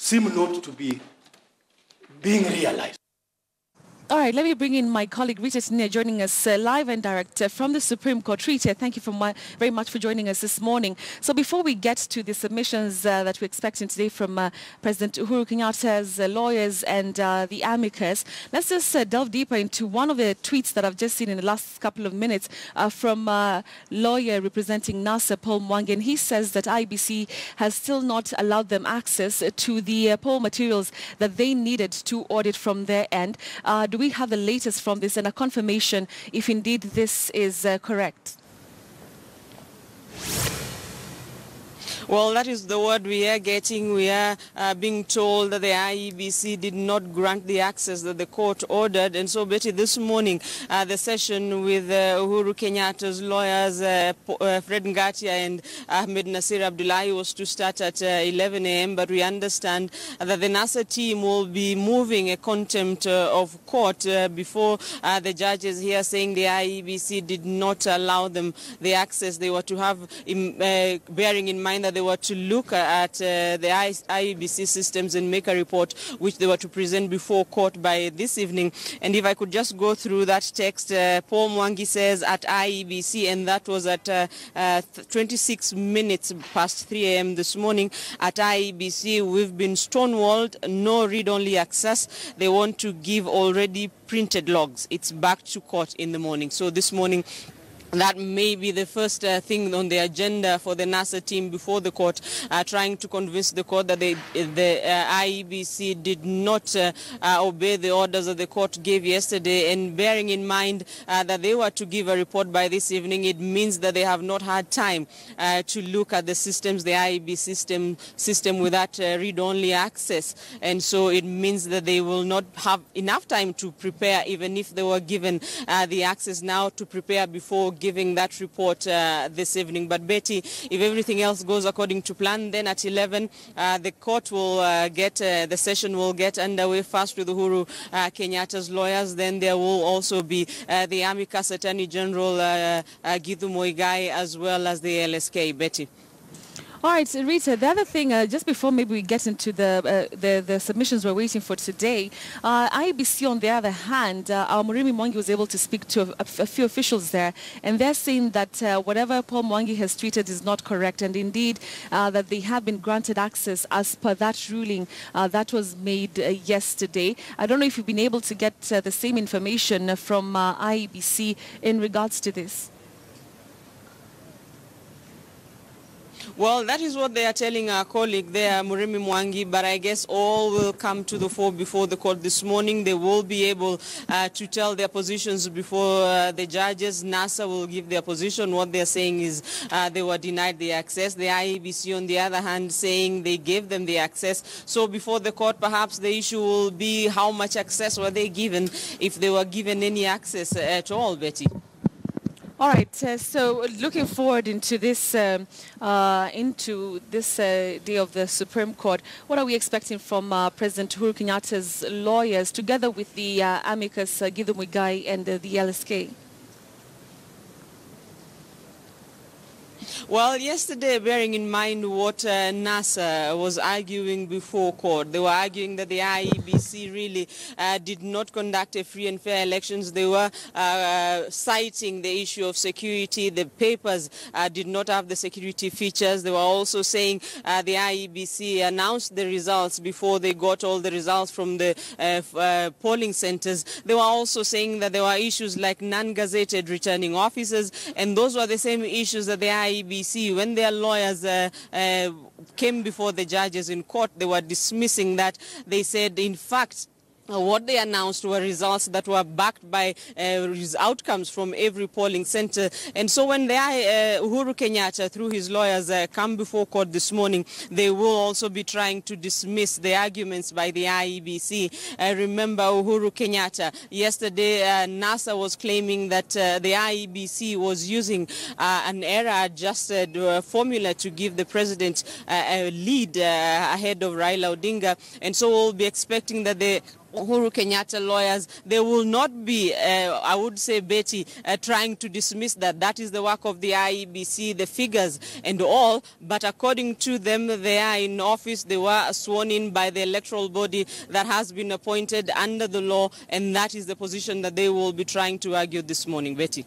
seem not to be being realized. All right, let me bring in my colleague Rita Tinia joining us live and direct from the Supreme Court. Rita, thank you very much for joining us this morning. So before we get to the submissions that we're expecting today from President Uhuru Kenyatta's lawyers and the amicus, let's just delve deeper into one of the tweets that I've just seen in the last couple of minutes from lawyer representing NASA, Paul Mwangi. And he says that IEBC has still not allowed them access to the poll materials that they needed to audit from their end. Do we have the latest from this and a confirmation if indeed this is correct? Well, that is the word we are getting. We are being told that the IEBC did not grant the access that the court ordered. And so, Betty, this morning, the session with Uhuru Kenyatta's lawyers, Fred Ngatia and Ahmed Nasir Abdullahi, was to start at 11 a.m. But we understand that the NASA team will be moving a contempt of court before the judges here, saying the IEBC did not allow them the access they were to have, bearing in mind that they were to look at the IEBC systems and make a report which they were to present before court by this evening. And if I could just go through that text, Paul Mwangi says at IEBC, and that was at 26 minutes past 3 a.m. this morning, at IEBC we've been stonewalled, no read-only access. They want to give already printed logs. It's back to court in the morning. So this morning, that may be the first thing on the agenda for the NASA team before the court, trying to convince the court that the IEBC did not obey the orders that the court gave yesterday. And bearing in mind that they were to give a report by this evening, it means that they have not had time to look at the systems, the IEBC system with that read-only access. And so it means that they will not have enough time to prepare, even if they were given the access now, to prepare before giving that report this evening. But Betty, if everything else goes according to plan, then at 11 the court will the session will get underway first with Uhuru Kenyatta's lawyers. Then there will also be the amicus Attorney General Githu Muigai, as well as the LSK. Betty. All right, Rita, the other thing, just before maybe we get into the submissions we're waiting for today, IEBC, on the other hand, our Murimi Mwangi was able to speak to a few officials there, and they're saying that whatever Paul Mwangi has tweeted is not correct, and indeed that they have been granted access as per that ruling that was made yesterday. I don't know if you've been able to get the same information from IEBC in regards to this. Well, that is what they are telling our colleague there, Murimi Mwangi, but I guess all will come to the fore before the court this morning. They will be able to tell their positions before the judges. NASA will give their position. What they're saying is they were denied the access. The IEBC, on the other hand, saying they gave them the access. So before the court, perhaps the issue will be how much access were they given, if they were given any access at all, Betty. All right, so looking forward into this day of the Supreme Court, what are we expecting from President Uhuru Kenyatta's lawyers, together with the amicus Githu Muigai and the LSK? Well, yesterday, bearing in mind what NASA was arguing before court, they were arguing that the IEBC really did not conduct a free and fair elections. They were citing the issue of security. The papers did not have the security features. They were also saying the IEBC announced the results before they got all the results from the polling centers. They were also saying that there were issues like non-gazetted returning officers, and those were the same issues that the IEBC, when their lawyers came before the judges in court, they were dismissing that. They said, in fact, what they announced were results that were backed by outcomes from every polling center. And so when the Uhuru Kenyatta, through his lawyers, come before court this morning, they will also be trying to dismiss the arguments by the IEBC. Remember, Uhuru Kenyatta, yesterday NASA was claiming that the IEBC was using an error-adjusted formula to give the president a lead ahead of Raila Odinga. And so we'll be expecting that the Uhuru Kenyatta lawyers, they will not be, I would say, Betty, trying to dismiss that. That is the work of the IEBC, the figures and all. But according to them, they are in office. They were sworn in by the electoral body that has been appointed under the law. And that is the position that they will be trying to argue this morning. Betty.